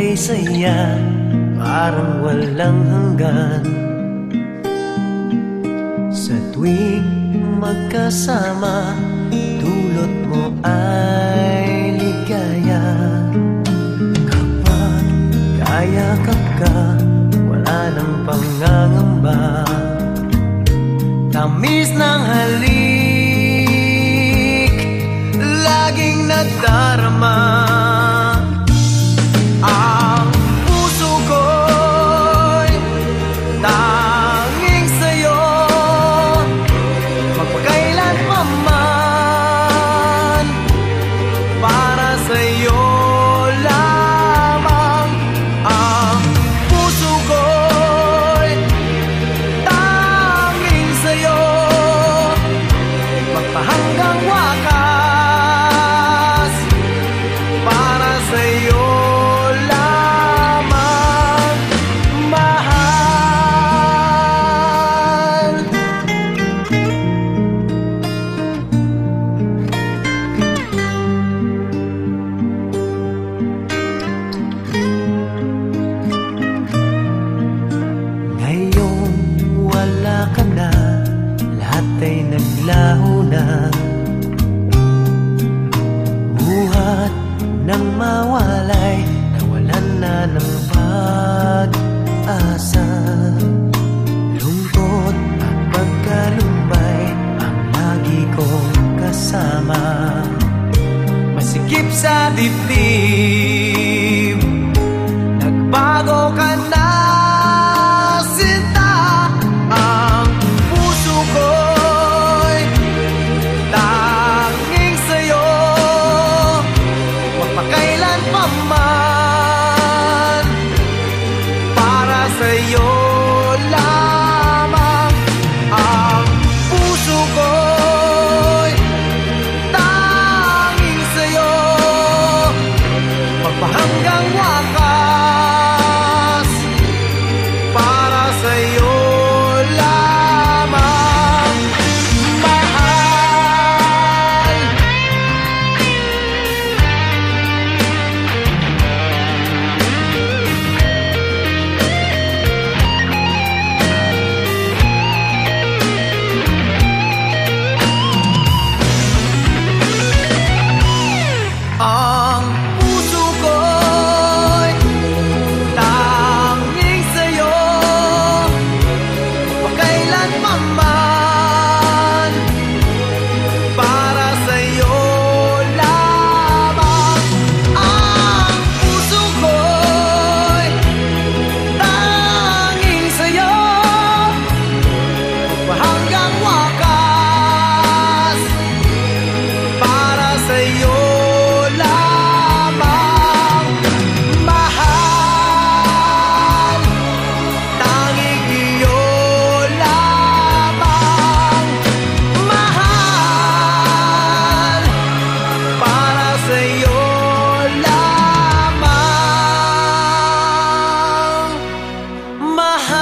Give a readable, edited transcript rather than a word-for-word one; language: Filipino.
may saya, parang walang hanggan. Sa tuwing magkasama, dulot mo ay ligaya. Kapag kayakap ka, wala nang pangangamba. Tamis ng halik, laging nadarama. Ang puso ko'y tanging sa'yo, magpakailan pa man, para sa'yo lamang. Ang puso ko'y tanging sa'yo, magpahanggang wakas, para sa'yo lamang, mahal. Ngayong wala ka na, lahat ay naglaho na. Buhat nang mawalay, nawalan na ng pag-asa. Lungkot at pagkalumbay ang lagi kong kasama. Masikip sa dibdib, nagbago ka na, sinta. Ang puso ko'y tanging sa'yo, magpakailan pa man, para sa'yo lamang. Ang puso ko'y tanging sa'yo, magpahanggang wakas, para sa'yo lamang, mahal. Ang puso ko'y tanging sa'yo, magpakailan pa man, para sa'yo lamang. Ang puso ko'y tanging sa'yo, magpahanggang wakas, para sa'yo lamang, mahal. Tanging iyo lamang, mahal, para sa'yo lamang, mahal.